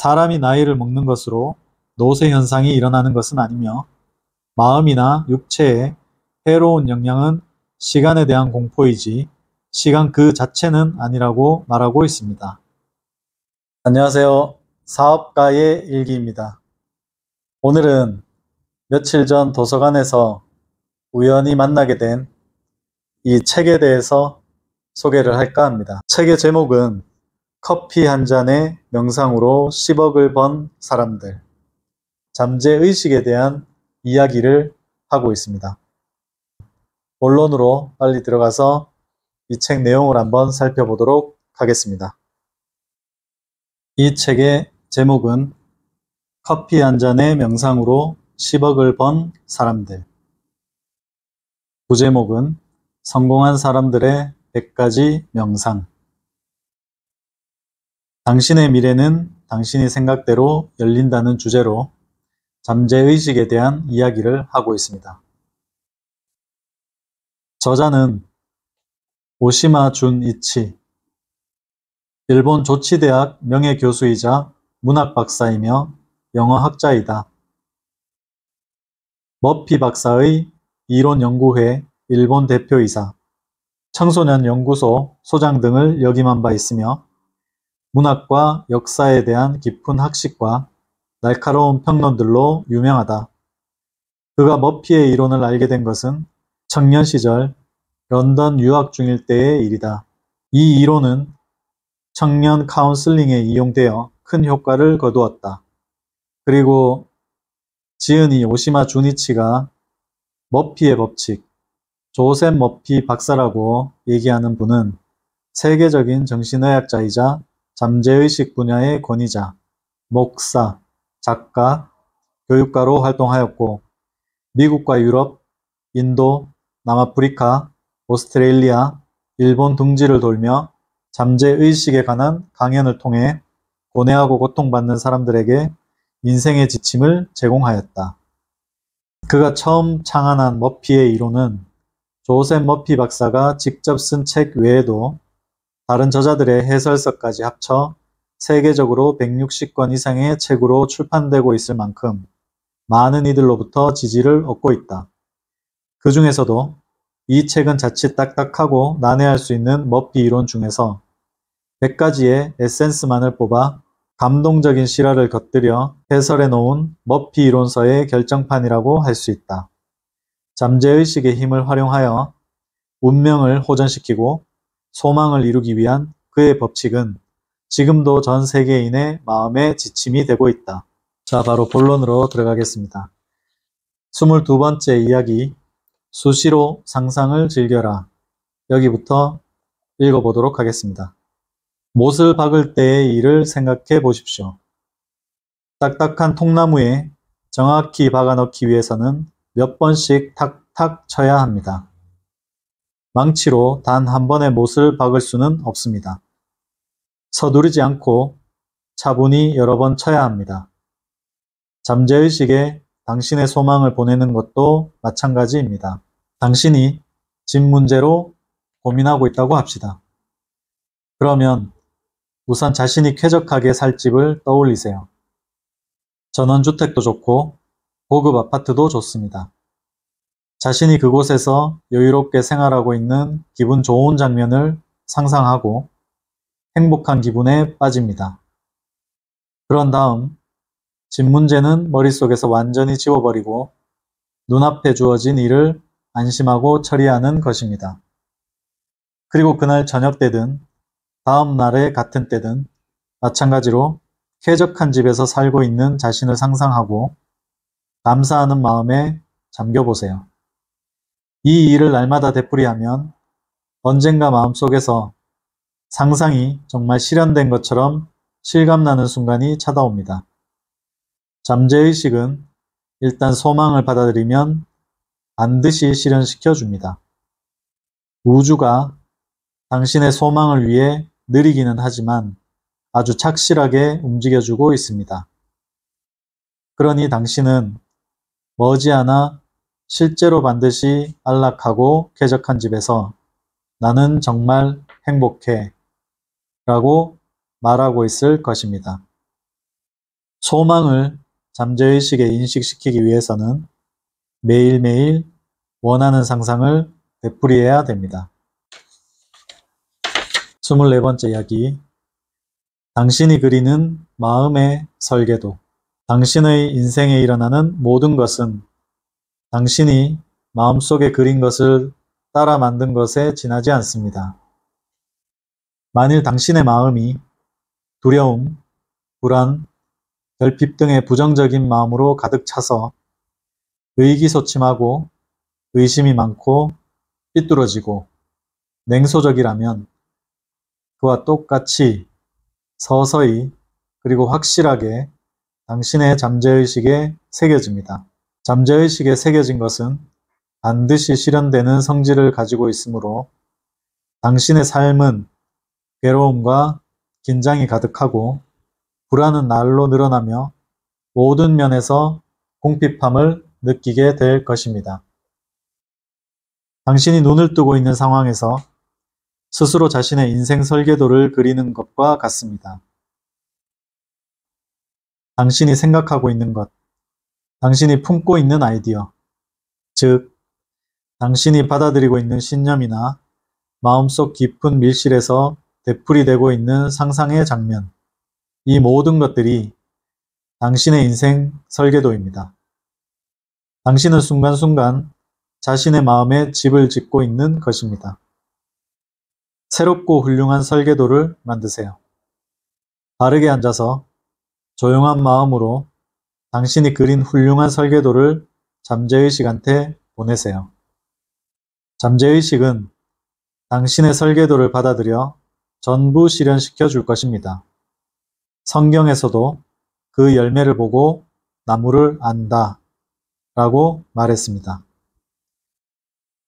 사람이 나이를 먹는 것으로 노쇠 현상이 일어나는 것은 아니며 마음이나 육체에 해로운 영향은 시간에 대한 공포이지 시간 그 자체는 아니라고 말하고 있습니다. 안녕하세요. 사업가의 일기입니다. 오늘은 며칠 전 도서관에서 우연히 만나게 된 이 책에 대해서 소개를 할까 합니다. 책의 제목은 커피 한 잔의 명상으로 10억을 번 사람들, 잠재의식에 대한 이야기를 하고 있습니다. 본론으로 빨리 들어가서 이 책 내용을 한번 살펴보도록 하겠습니다. 이 책의 제목은 커피 한 잔의 명상으로 10억을 번 사람들, 부제목은 성공한 사람들의 100가지 명상. 당신의 미래는 당신이 생각대로 열린다는 주제로 잠재의식에 대한 이야기를 하고 있습니다. 저자는 오시마 준이치, 일본 조치대학 명예교수이자 문학박사이며 영어학자이다. 머피 박사의 이론연구회 일본 대표이사, 청소년연구소 소장 등을 역임한 바 있으며 문학과 역사에 대한 깊은 학식과 날카로운 평론들로 유명하다. 그가 머피의 이론을 알게 된 것은 청년 시절 런던 유학 중일 때의 일이다. 이 이론은 청년 카운슬링에 이용되어 큰 효과를 거두었다. 그리고 지은이 오시마 준이치가 머피의 법칙, 조셉 머피 박사라고 얘기하는 분은 세계적인 정신의학자이자 잠재의식 분야의 권위자, 목사, 작가, 교육가로 활동하였고 미국과 유럽, 인도, 남아프리카, 오스트레일리아, 일본 등지를 돌며 잠재의식에 관한 강연을 통해 고뇌하고 고통받는 사람들에게 인생의 지침을 제공하였다. 그가 처음 창안한 머피의 이론은 조셉 머피 박사가 직접 쓴 책 외에도 다른 저자들의 해설서까지 합쳐 세계적으로 160권 이상의 책으로 출판되고 있을 만큼 많은 이들로부터 지지를 얻고 있다. 그 중에서도 이 책은 자칫 딱딱하고 난해할 수 있는 머피 이론 중에서 100가지의 에센스만을 뽑아 감동적인 실화를 곁들여 해설해 놓은 머피 이론서의 결정판이라고 할 수 있다. 잠재의식의 힘을 활용하여 운명을 호전시키고 소망을 이루기 위한 그의 법칙은 지금도 전 세계인의 마음의 지침이 되고 있다. 자, 바로 본론으로 들어가겠습니다. 22번째 이야기, 수시로 상상을 즐겨라. 여기부터 읽어보도록 하겠습니다. 못을 박을 때의 일을 생각해 보십시오. 딱딱한 통나무에 정확히 박아 넣기 위해서는 몇 번씩 탁탁 쳐야 합니다. 망치로 단 한 번에 못을 박을 수는 없습니다. 서두르지 않고 차분히 여러 번 쳐야 합니다. 잠재의식에 당신의 소망을 보내는 것도 마찬가지입니다. 당신이 집 문제로 고민하고 있다고 합시다. 그러면 우선 자신이 쾌적하게 살 집을 떠올리세요. 전원주택도 좋고 고급 아파트도 좋습니다. 자신이 그곳에서 여유롭게 생활하고 있는 기분 좋은 장면을 상상하고 행복한 기분에 빠집니다. 그런 다음 집 문제는 머릿속에서 완전히 지워버리고 눈앞에 주어진 일을 안심하고 처리하는 것입니다. 그리고 그날 저녁 때든 다음 날의 같은 때든 마찬가지로 쾌적한 집에서 살고 있는 자신을 상상하고 감사하는 마음에 잠겨보세요. 이 일을 날마다 되풀이하면 언젠가 마음속에서 상상이 정말 실현된 것처럼 실감나는 순간이 찾아옵니다. 잠재의식은 일단 소망을 받아들이면 반드시 실현시켜 줍니다. 우주가 당신의 소망을 위해 느리기는 하지만 아주 착실하게 움직여주고 있습니다. 그러니 당신은 머지않아 실제로 반드시 안락하고 쾌적한 집에서 나는 정말 행복해 라고 말하고 있을 것입니다. 소망을 잠재의식에 인식시키기 위해서는 매일매일 원하는 상상을 되풀이해야 됩니다. 24번째 이야기. 당신이 그리는 마음의 설계도. 당신의 인생에 일어나는 모든 것은 당신이 마음속에 그린 것을 따라 만든 것에 지나지 않습니다. 만일 당신의 마음이 두려움, 불안, 결핍 등의 부정적인 마음으로 가득 차서 의기소침하고 의심이 많고 삐뚤어지고 냉소적이라면 그와 똑같이 서서히 그리고 확실하게 당신의 잠재의식에 새겨집니다. 잠재의식에 새겨진 것은 반드시 실현되는 성질을 가지고 있으므로 당신의 삶은 괴로움과 긴장이 가득하고 불안은 날로 늘어나며 모든 면에서 궁핍함을 느끼게 될 것입니다. 당신이 눈을 뜨고 있는 상황에서 스스로 자신의 인생 설계도를 그리는 것과 같습니다. 당신이 생각하고 있는 것, 당신이 품고 있는 아이디어, 즉 당신이 받아들이고 있는 신념이나 마음속 깊은 밀실에서 되풀이되고 있는 상상의 장면, 이 모든 것들이 당신의 인생 설계도입니다. 당신은 순간순간 자신의 마음에 집을 짓고 있는 것입니다. 새롭고 훌륭한 설계도를 만드세요. 바르게 앉아서 조용한 마음으로 당신이 그린 훌륭한 설계도를 잠재의식한테 보내세요. 잠재의식은 당신의 설계도를 받아들여 전부 실현시켜 줄 것입니다. 성경에서도 그 열매를 보고 나무를 안다 라고 말했습니다.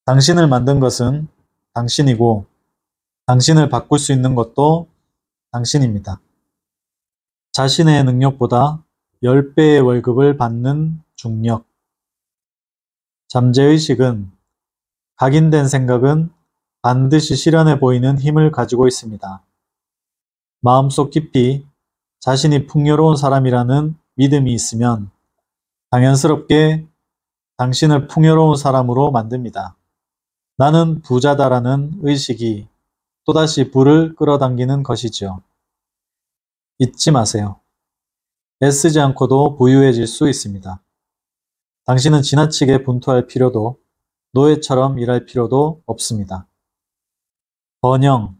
당신을 만든 것은 당신이고 당신을 바꿀 수 있는 것도 당신입니다. 자신의 능력보다 10배의 월급을 받는 중력. 잠재의식은 각인된 생각은 반드시 실현해 보이는 힘을 가지고 있습니다. 마음속 깊이 자신이 풍요로운 사람이라는 믿음이 있으면 당연스럽게 당신을 풍요로운 사람으로 만듭니다. 나는 부자다라는 의식이 또다시 부를 끌어당기는 것이죠. 잊지 마세요. 애쓰지 않고도 부유해질 수 있습니다. 당신은 지나치게 분투할 필요도 노예처럼 일할 필요도 없습니다. 번영,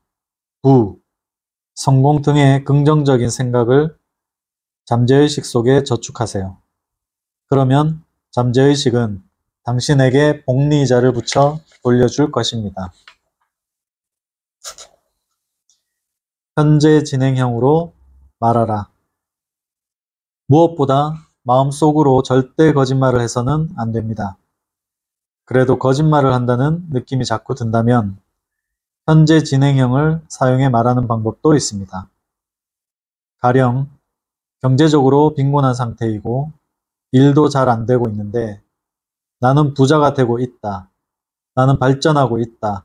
부, 성공 등의 긍정적인 생각을 잠재의식 속에 저축하세요. 그러면 잠재의식은 당신에게 복리이자를 붙여 돌려줄 것입니다. 현재 진행형으로 말하라. 무엇보다 마음속으로 절대 거짓말을 해서는 안 됩니다. 그래도 거짓말을 한다는 느낌이 자꾸 든다면 현재 진행형을 사용해 말하는 방법도 있습니다. 가령 경제적으로 빈곤한 상태이고 일도 잘 안 되고 있는데 나는 부자가 되고 있다. 나는 발전하고 있다.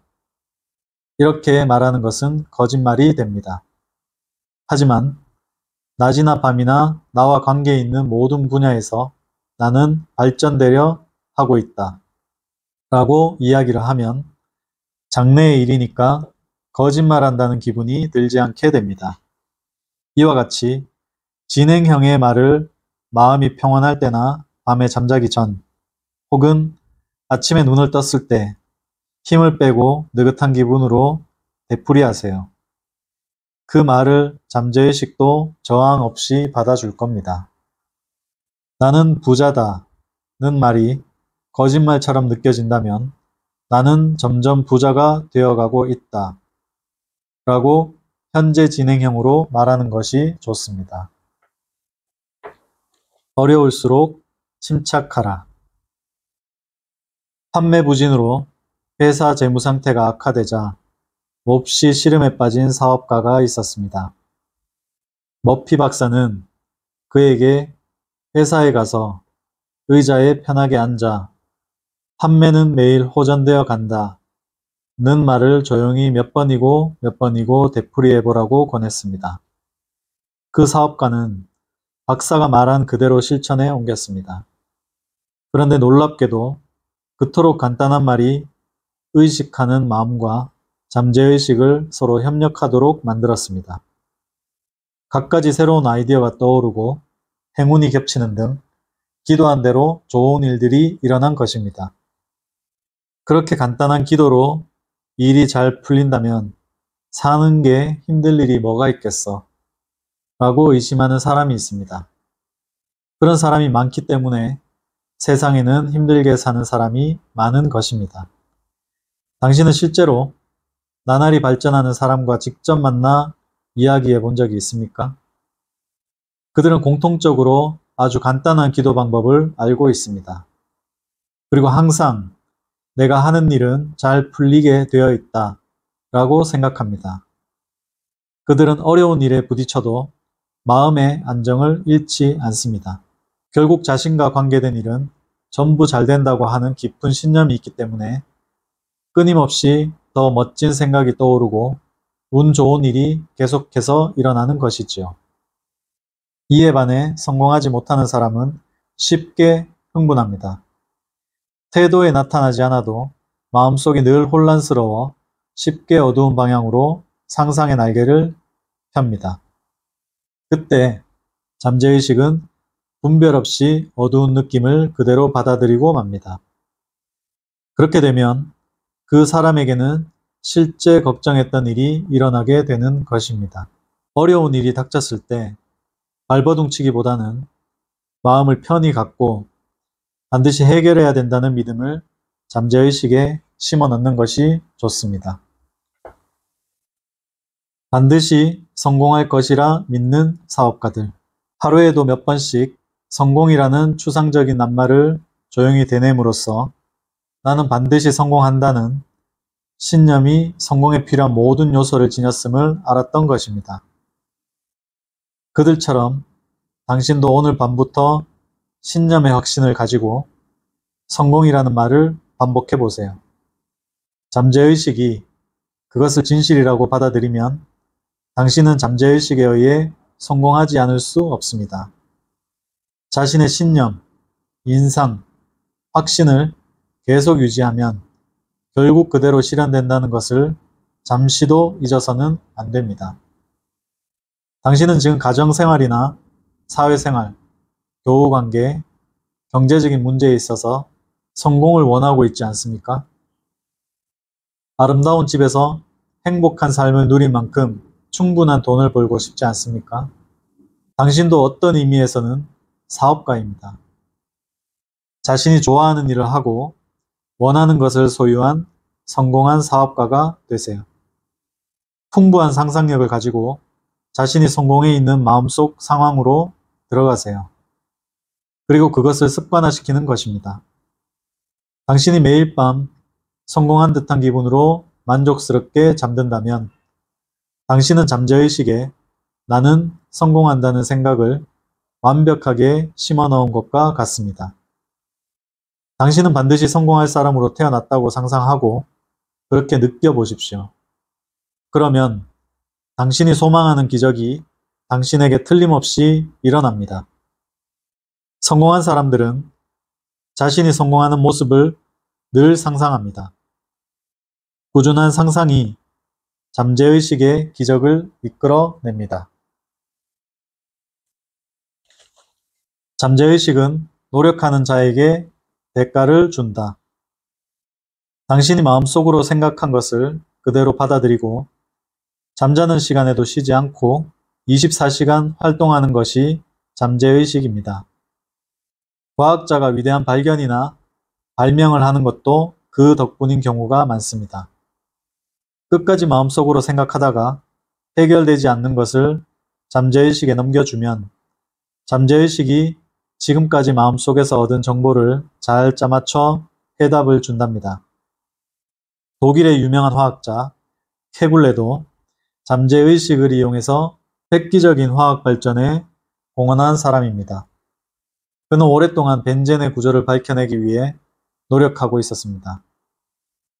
이렇게 말하는 것은 거짓말이 됩니다. 하지만 낮이나 밤이나 나와 관계 있는 모든 분야에서 나는 발전되려 하고 있다. 라고 이야기를 하면 장래의 일이니까 거짓말한다는 기분이 들지 않게 됩니다. 이와 같이 진행형의 말을 마음이 평온할 때나 밤에 잠자기 전 혹은 아침에 눈을 떴을 때 힘을 빼고 느긋한 기분으로 되풀이하세요. 그 말을 잠재의식도 저항 없이 받아줄 겁니다. 나는 부자다 는 말이 거짓말처럼 느껴진다면 나는 점점 부자가 되어가고 있다 라고 현재 진행형으로 말하는 것이 좋습니다. 어려울수록 침착하라. 판매 부진으로 회사 재무 상태가 악화되자 몹시 시름에 빠진 사업가가 있었습니다. 머피 박사는 그에게 회사에 가서 의자에 편하게 앉아 판매는 매일 호전되어 간다 는 말을 조용히 몇 번이고 되풀이해 보라고 권했습니다. 그 사업가는 박사가 말한 그대로 실천에 옮겼습니다. 그런데 놀랍게도 그토록 간단한 말이 의식하는 마음과 잠재의식을 서로 협력하도록 만들었습니다. 갖가지 새로운 아이디어가 떠오르고 행운이 겹치는 등 기도한 대로 좋은 일들이 일어난 것입니다. 그렇게 간단한 기도로 일이 잘 풀린다면 사는 게 힘들 일이 뭐가 있겠어? 라고 의심하는 사람이 있습니다. 그런 사람이 많기 때문에 세상에는 힘들게 사는 사람이 많은 것입니다. 당신은 실제로 나날이 발전하는 사람과 직접 만나 이야기해 본 적이 있습니까? 그들은 공통적으로 아주 간단한 기도 방법을 알고 있습니다. 그리고 항상 내가 하는 일은 잘 풀리게 되어 있다 라고 생각합니다. 그들은 어려운 일에 부딪혀도 마음의 안정을 잃지 않습니다. 결국 자신과 관계된 일은 전부 잘 된다고 하는 깊은 신념이 있기 때문에 끊임없이 더 멋진 생각이 떠오르고 운 좋은 일이 계속해서 일어나는 것이지요. 이에 반해 성공하지 못하는 사람은 쉽게 흥분합니다. 태도에 나타나지 않아도 마음속이 늘 혼란스러워 쉽게 어두운 방향으로 상상의 날개를 펴니다. 그때 잠재의식은 분별 없이 어두운 느낌을 그대로 받아들이고 맙니다. 그렇게 되면 그 사람에게는 실제 걱정했던 일이 일어나게 되는 것입니다. 어려운 일이 닥쳤을 때 발버둥치기보다는 마음을 편히 갖고 반드시 해결해야 된다는 믿음을 잠재의식에 심어 넣는 것이 좋습니다. 반드시 성공할 것이라 믿는 사업가들. 하루에도 몇 번씩 성공이라는 추상적인 낱말을 조용히 되뇌므로써 나는 반드시 성공한다는 신념이 성공에 필요한 모든 요소를 지녔음을 알았던 것입니다. 그들처럼 당신도 오늘 밤부터 신념의 확신을 가지고 성공이라는 말을 반복해 보세요. 잠재의식이 그것을 진실이라고 받아들이면 당신은 잠재의식에 의해 성공하지 않을 수 없습니다. 자신의 신념, 인상, 확신을 계속 유지하면 결국 그대로 실현된다는 것을 잠시도 잊어서는 안 됩니다. 당신은 지금 가정생활이나 사회생활, 교우관계, 경제적인 문제에 있어서 성공을 원하고 있지 않습니까? 아름다운 집에서 행복한 삶을 누릴 만큼 충분한 돈을 벌고 싶지 않습니까? 당신도 어떤 의미에서는 사업가입니다. 자신이 좋아하는 일을 하고 원하는 것을 소유한 성공한 사업가가 되세요. 풍부한 상상력을 가지고 자신이 성공해 있는 마음속 상황으로 들어가세요. 그리고 그것을 습관화시키는 것입니다. 당신이 매일 밤 성공한 듯한 기분으로 만족스럽게 잠든다면 당신은 잠재의식에 나는 성공한다는 생각을 완벽하게 심어 넣은 것과 같습니다. 당신은 반드시 성공할 사람으로 태어났다고 상상하고 그렇게 느껴보십시오. 그러면 당신이 소망하는 기적이 당신에게 틀림없이 일어납니다. 성공한 사람들은 자신이 성공하는 모습을 늘 상상합니다. 꾸준한 상상이 잠재의식의 기적을 이끌어냅니다. 잠재의식은 노력하는 자에게 대가를 준다. 당신이 마음속으로 생각한 것을 그대로 받아들이고 잠자는 시간에도 쉬지 않고 24시간 활동하는 것이 잠재의식입니다. 과학자가 위대한 발견이나 발명을 하는 것도 그 덕분인 경우가 많습니다. 끝까지 마음속으로 생각하다가 해결되지 않는 것을 잠재의식에 넘겨주면 잠재의식이 지금까지 마음속에서 얻은 정보를 잘 짜맞춰 해답을 준답니다. 독일의 유명한 화학자 케굴레도 잠재의식을 이용해서 획기적인 화학 발전에 공헌한 사람입니다. 그는 오랫동안 벤젠의 구조를 밝혀내기 위해 노력하고 있었습니다.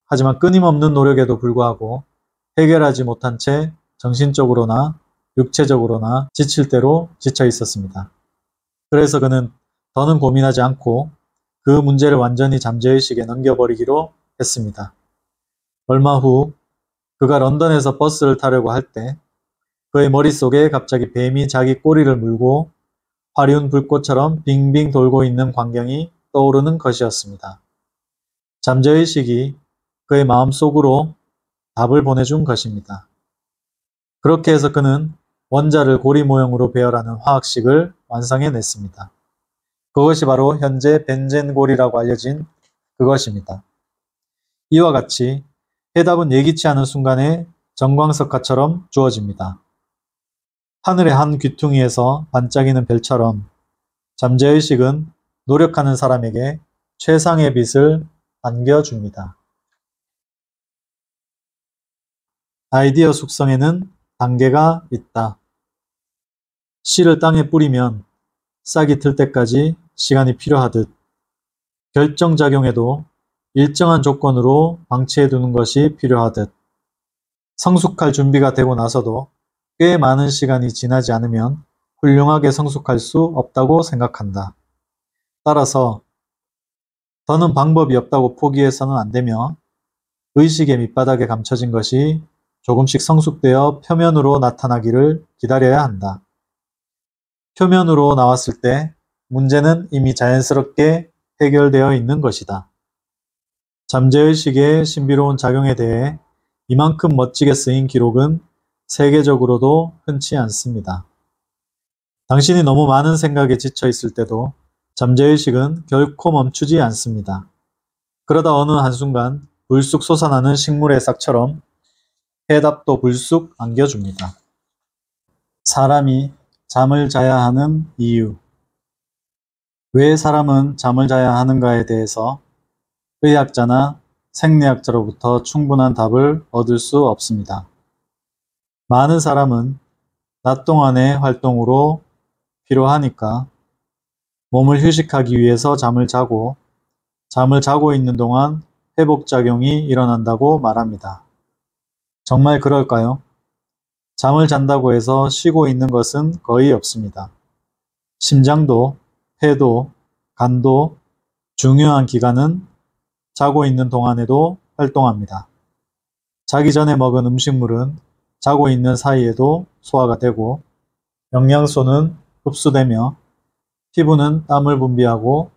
하지만 끊임없는 노력에도 불구하고 해결하지 못한 채 정신적으로나 육체적으로나 지칠 대로 지쳐 있었습니다. 그래서 그는 더는 고민하지 않고 그 문제를 완전히 잠재의식에 넘겨버리기로 했습니다. 얼마 후 그가 런던에서 버스를 타려고 할 때 그의 머릿속에 갑자기 뱀이 자기 꼬리를 물고 화려한 불꽃처럼 빙빙 돌고 있는 광경이 떠오르는 것이었습니다. 잠재의식이 그의 마음속으로 답을 보내준 것입니다. 그렇게 해서 그는 원자를 고리 모형으로 배열하는 화학식을 완성해냈습니다. 그것이 바로 현재 벤젠골이라고 알려진 그것입니다. 이와 같이 해답은 예기치 않은 순간에 정광석화처럼 주어집니다. 하늘의 한 귀퉁이에서 반짝이는 별처럼 잠재의식은 노력하는 사람에게 최상의 빛을 안겨줍니다. 아이디어 숙성에는 단계가 있다. 씨를 땅에 뿌리면 싹이 틀 때까지 시간이 필요하듯 결정작용에도 일정한 조건으로 방치해두는 것이 필요하듯 성숙할 준비가 되고 나서도 꽤 많은 시간이 지나지 않으면 훌륭하게 성숙할 수 없다고 생각한다. 따라서 더는 방법이 없다고 포기해서는 안 되며 의식의 밑바닥에 감춰진 것이 조금씩 성숙되어 표면으로 나타나기를 기다려야 한다. 표면으로 나왔을 때 문제는 이미 자연스럽게 해결되어 있는 것이다. 잠재의식의 신비로운 작용에 대해 이만큼 멋지게 쓰인 기록은 세계적으로도 흔치 않습니다. 당신이 너무 많은 생각에 지쳐 있을 때도 잠재의식은 결코 멈추지 않습니다. 그러다 어느 한순간 불쑥 솟아나는 식물의 싹처럼 해답도 불쑥 안겨줍니다. 사람이 잠을 자야 하는 이유. 왜 사람은 잠을 자야 하는가에 대해서 의학자나 생리학자로부터 충분한 답을 얻을 수 없습니다. 많은 사람은 낮 동안의 활동으로 피로하니까 몸을 휴식하기 위해서 잠을 자고 잠을 자고 있는 동안 회복작용이 일어난다고 말합니다. 정말 그럴까요? 잠을 잔다고 해서 쉬고 있는 것은 거의 없습니다. 심장도, 폐도, 간도 중요한 기관은 자고 있는 동안에도 활동합니다. 자기 전에 먹은 음식물은 자고 있는 사이에도 소화가 되고 영양소는 흡수되며 피부는 땀을 분비하고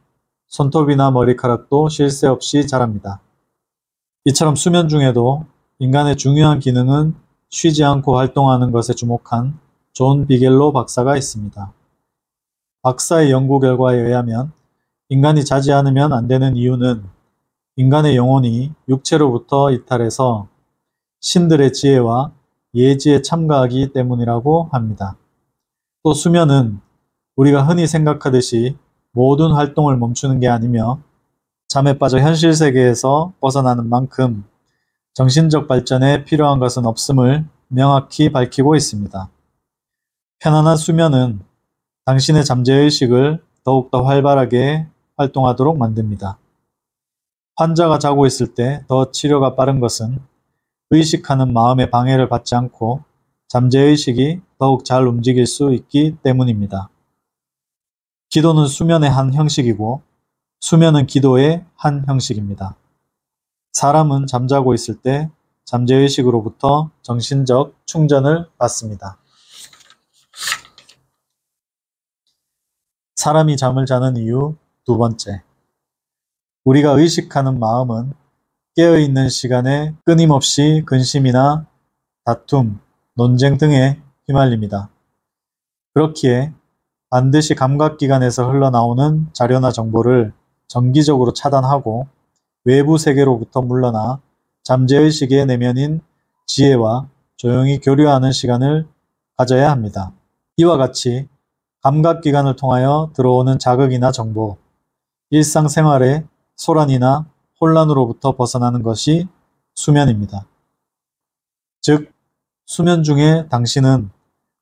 손톱이나 머리카락도 쉴 새 없이 자랍니다. 이처럼 수면 중에도 인간의 중요한 기능은 쉬지 않고 활동하는 것에 주목한 존 비겔로 박사가 있습니다. 박사의 연구 결과에 의하면 인간이 자지 않으면 안 되는 이유는 인간의 영혼이 육체로부터 이탈해서 신들의 지혜와 예지에 참가하기 때문이라고 합니다. 또 수면은 우리가 흔히 생각하듯이 모든 활동을 멈추는 게 아니며 잠에 빠져 현실 세계에서 벗어나는 만큼 정신적 발전에 필요한 것은 없음을 명확히 밝히고 있습니다. 편안한 수면은 당신의 잠재의식을 더욱더 활발하게 활동하도록 만듭니다. 환자가 자고 있을 때 더 치료가 빠른 것은 의식하는 마음의 방해를 받지 않고 잠재의식이 더욱 잘 움직일 수 있기 때문입니다. 기도는 수면의 한 형식이고 수면은 기도의 한 형식입니다. 사람은 잠자고 있을 때 잠재의식으로부터 정신적 충전을 받습니다. 사람이 잠을 자는 이유 두 번째. 우리가 의식하는 마음은 깨어있는 시간에 끊임없이 근심이나 다툼, 논쟁 등에 휘말립니다. 그렇기에 반드시 감각기관에서 흘러나오는 자료나 정보를 정기적으로 차단하고 외부 세계로부터 물러나 잠재의식의 내면인 지혜와 조용히 교류하는 시간을 가져야 합니다. 이와 같이 감각기관을 통하여 들어오는 자극이나 정보, 일상생활의 소란이나 혼란으로부터 벗어나는 것이 수면입니다. 즉, 수면 중에 당신은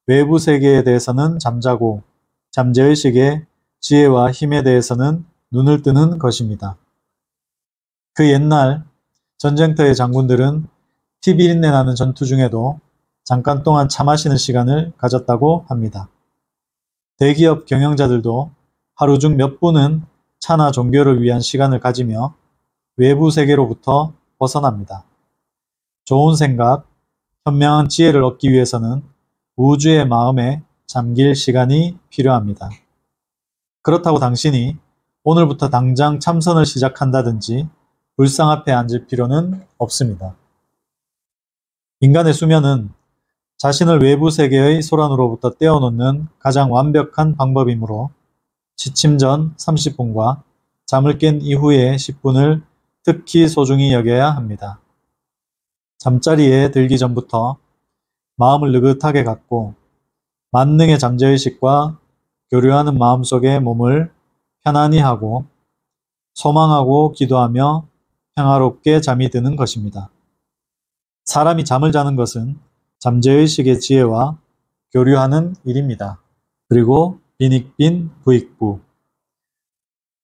외부 세계에 대해서는 잠자고 잠재의식의 지혜와 힘에 대해서는 눈을 뜨는 것입니다. 그 옛날 전쟁터의 장군들은 피 비린내 나는 전투 중에도 잠깐 동안 차 마시는 시간을 가졌다고 합니다. 대기업 경영자들도 하루 중 몇 분은 차나 종교를 위한 시간을 가지며 외부 세계로부터 벗어납니다. 좋은 생각, 현명한 지혜를 얻기 위해서는 우주의 마음에 잠길 시간이 필요합니다. 그렇다고 당신이 오늘부터 당장 참선을 시작한다든지 불상 앞에 앉을 필요는 없습니다. 인간의 수면은 자신을 외부 세계의 소란으로부터 떼어놓는 가장 완벽한 방법이므로 취침 전 30분과 잠을 깬 이후의 10분을 특히 소중히 여겨야 합니다. 잠자리에 들기 전부터 마음을 느긋하게 갖고 만능의 잠재의식과 교류하는 마음속에 몸을 편안히 하고 소망하고 기도하며 평화롭게 잠이 드는 것입니다. 사람이 잠을 자는 것은 잠재의식의 지혜와 교류하는 일입니다. 그리고 빈익빈 부익부.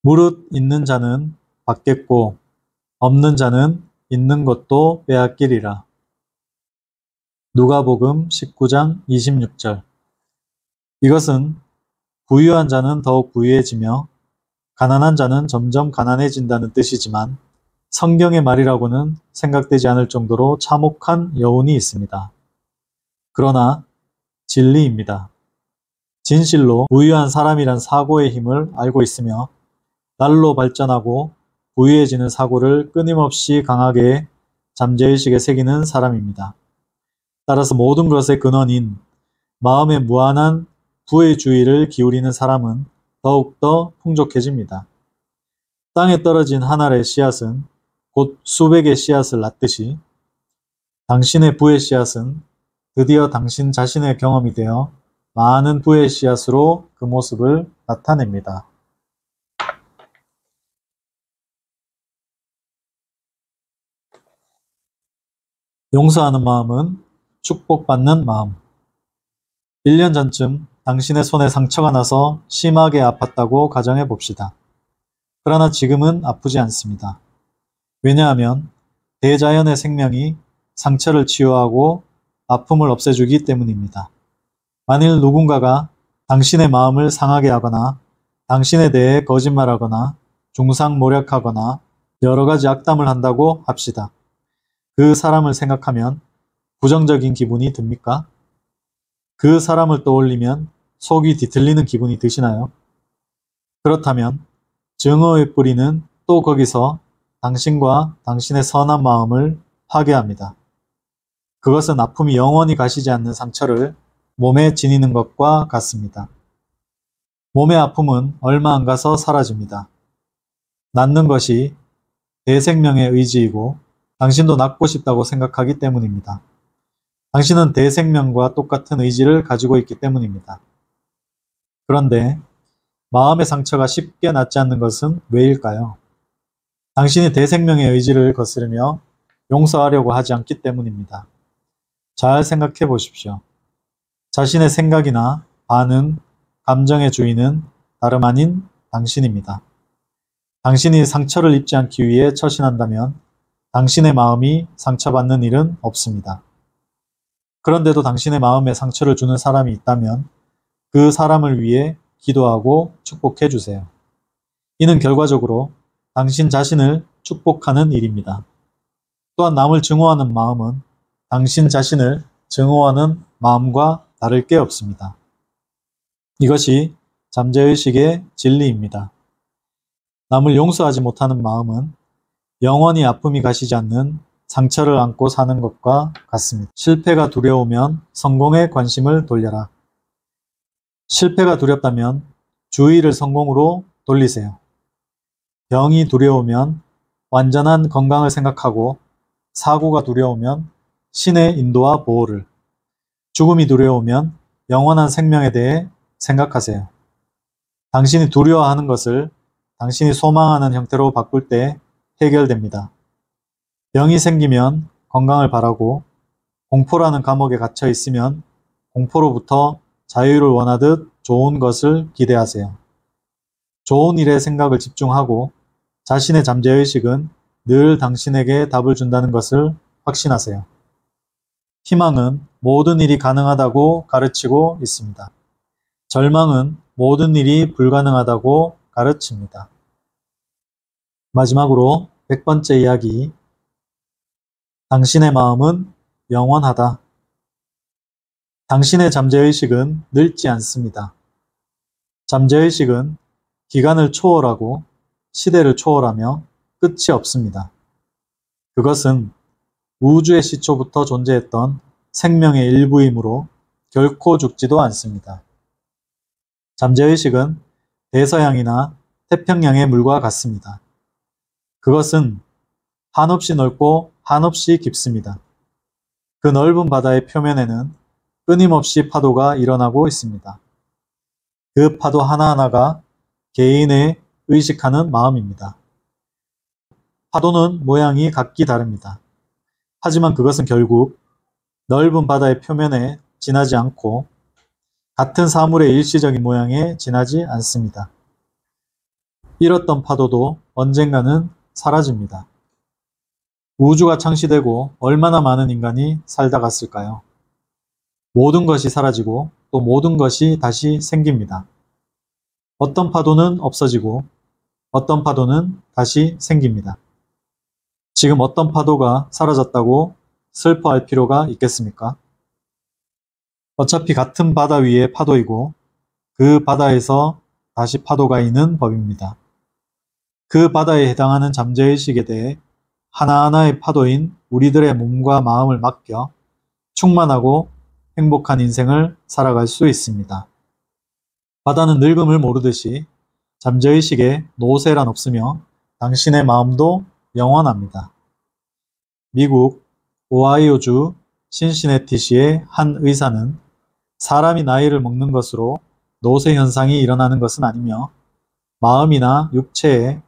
무릇 있는 자는 받겠고 없는 자는 있는 것도 빼앗기리라. 누가복음 19장 26절. 이것은 부유한 자는 더욱 부유해지며 가난한 자는 점점 가난해진다는 뜻이지만 성경의 말이라고는 생각되지 않을 정도로 참혹한 여운이 있습니다. 그러나 진리입니다. 진실로 부유한 사람이란 사고의 힘을 알고 있으며 날로 발전하고 부유해지는 사고를 끊임없이 강하게 잠재의식에 새기는 사람입니다. 따라서 모든 것의 근원인 마음의 무한한 부의 주의를 기울이는 사람은 더욱더 풍족해집니다. 땅에 떨어진 한 알의 씨앗은 곧 수백의 씨앗을 낳듯이 당신의 부의 씨앗은 드디어 당신 자신의 경험이 되어 많은 부의 씨앗으로 그 모습을 나타냅니다. 용서하는 마음은 축복받는 마음. 1년 전쯤 당신의 손에 상처가 나서 심하게 아팠다고 가정해 봅시다. 그러나 지금은 아프지 않습니다. 왜냐하면 대자연의 생명이 상처를 치유하고 아픔을 없애주기 때문입니다. 만일 누군가가 당신의 마음을 상하게 하거나 당신에 대해 거짓말하거나 중상모략하거나 여러 가지 악담을 한다고 합시다. 그 사람을 생각하면 부정적인 기분이 듭니까? 그 사람을 떠올리면 속이 뒤틀리는 기분이 드시나요? 그렇다면 증오의 뿌리는 또 거기서 당신과 당신의 선한 마음을 파괴합니다. 그것은 아픔이 영원히 가시지 않는 상처를 몸에 지니는 것과 같습니다. 몸의 아픔은 얼마 안 가서 사라집니다. 낫는 것이 대생명의 의지이고 당신도 낫고 싶다고 생각하기 때문입니다. 당신은 대생명과 똑같은 의지를 가지고 있기 때문입니다. 그런데 마음의 상처가 쉽게 낫지 않는 것은 왜일까요? 당신이 대생명의 의지를 거스르며 용서하려고 하지 않기 때문입니다. 잘 생각해 보십시오. 자신의 생각이나 반응, 감정의 주인은 다름 아닌 당신입니다. 당신이 상처를 입지 않기 위해 처신한다면 당신의 마음이 상처받는 일은 없습니다. 그런데도 당신의 마음에 상처를 주는 사람이 있다면 그 사람을 위해 기도하고 축복해 주세요. 이는 결과적으로 당신 자신을 축복하는 일입니다. 또한 남을 증오하는 마음은 당신 자신을 증오하는 마음과 다를 게 없습니다. 이것이 잠재의식의 진리입니다. 남을 용서하지 못하는 마음은 영원히 아픔이 가시지 않는 상처를 안고 사는 것과 같습니다. 실패가 두려우면 성공에 관심을 돌려라. 실패가 두렵다면 주의를 성공으로 돌리세요. 병이 두려우면 완전한 건강을 생각하고 사고가 두려우면 신의 인도와 보호를, 죽음이 두려우면 영원한 생명에 대해 생각하세요. 당신이 두려워하는 것을 당신이 소망하는 형태로 바꿀 때 해결됩니다. 병이 생기면 건강을 바라고 공포라는 감옥에 갇혀 있으면 공포로부터 자유를 원하듯 좋은 것을 기대하세요. 좋은 일에 생각을 집중하고 자신의 잠재의식은 늘 당신에게 답을 준다는 것을 확신하세요. 희망은 모든 일이 가능하다고 가르치고 있습니다. 절망은 모든 일이 불가능하다고 가르칩니다. 마지막으로 100번째 이야기. 당신의 마음은 영원하다. 당신의 잠재의식은 늙지 않습니다. 잠재의식은 기간을 초월하고 시대를 초월하며 끝이 없습니다. 그것은 우주의 시초부터 존재했던 생명의 일부이므로 결코 죽지도 않습니다. 잠재의식은 대서양이나 태평양의 물과 같습니다. 그것은 한없이 넓고 한없이 깊습니다. 그 넓은 바다의 표면에는 끊임없이 파도가 일어나고 있습니다. 그 파도 하나하나가 개인의 의식하는 마음입니다. 파도는 모양이 각기 다릅니다. 하지만 그것은 결국 넓은 바다의 표면에 지나지 않고 같은 사물의 일시적인 모양에 지나지 않습니다. 잃었던 파도도 언젠가는 사라집니다. 우주가 창시되고 얼마나 많은 인간이 살다 갔을까요? 모든 것이 사라지고 또 모든 것이 다시 생깁니다. 어떤 파도는 없어지고 어떤 파도는 다시 생깁니다. 지금 어떤 파도가 사라졌다고 슬퍼할 필요가 있겠습니까? 어차피 같은 바다 위의 파도이고 그 바다에서 다시 파도가 있는 법입니다. 그 바다에 해당하는 잠재의식에 대해 하나하나의 파도인 우리들의 몸과 마음을 맡겨 충만하고 행복한 인생을 살아갈 수 있습니다. 바다는 늙음을 모르듯이 잠재의식에 노쇠란 없으며 당신의 마음도 영원합니다. 미국 오하이오주 신시내티시의 한 의사는 사람이 나이를 먹는 것으로 노쇠 현상이 일어나는 것은 아니며 마음이나 육체에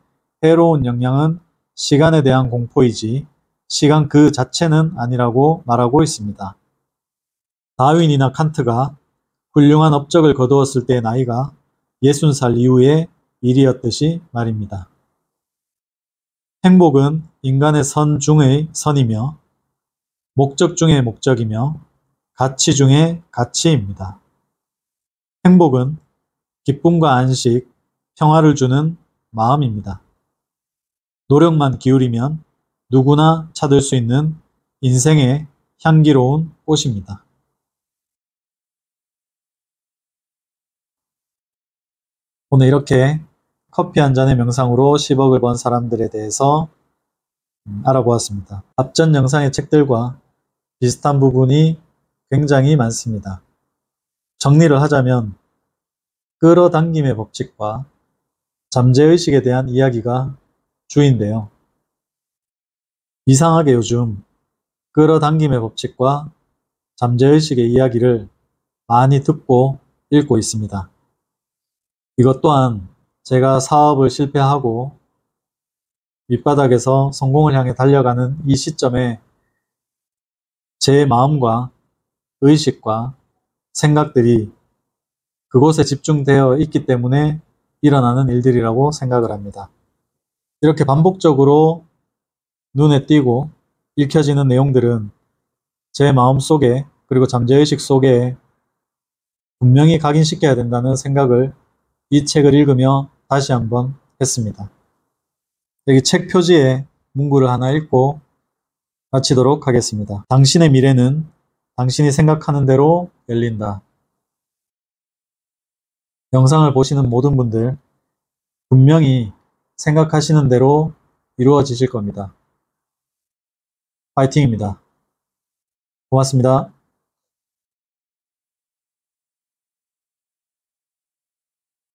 해로운 영향은 시간에 대한 공포이지 시간 그 자체는 아니라고 말하고 있습니다. 다윈이나 칸트가 훌륭한 업적을 거두었을 때의 나이가 60살 이후의 일이었듯이 말입니다. 행복은 인간의 선 중의 선이며 목적 중의 목적이며 가치 중의 가치입니다. 행복은 기쁨과 안식, 평화를 주는 마음입니다. 노력만 기울이면 누구나 찾을 수 있는 인생의 향기로운 꽃입니다. 오늘 이렇게 커피 한 잔의 명상으로 10억을 번 사람들에 대해서 알아보았습니다. 앞전 영상의 책들과 비슷한 부분이 굉장히 많습니다. 정리를 하자면 끌어당김의 법칙과 잠재의식에 대한 이야기가 주인데요. 이상하게 요즘 끌어당김의 법칙과 잠재의식의 이야기를 많이 듣고 읽고 있습니다. 이것 또한 제가 사업을 실패하고 밑바닥에서 성공을 향해 달려가는 이 시점에 제 마음과 의식과 생각들이 그곳에 집중되어 있기 때문에 일어나는 일들이라고 생각을 합니다. 이렇게 반복적으로 눈에 띄고 읽혀지는 내용들은 제 마음속에 그리고 잠재의식 속에 분명히 각인시켜야 된다는 생각을 이 책을 읽으며 다시 한번 했습니다. 여기 책 표지에 문구를 하나 읽고 마치도록 하겠습니다. 당신의 미래는 당신이 생각하는 대로 열린다. 영상을 보시는 모든 분들 분명히 생각하시는 대로 이루어지실 겁니다. 파이팅입니다. 고맙습니다.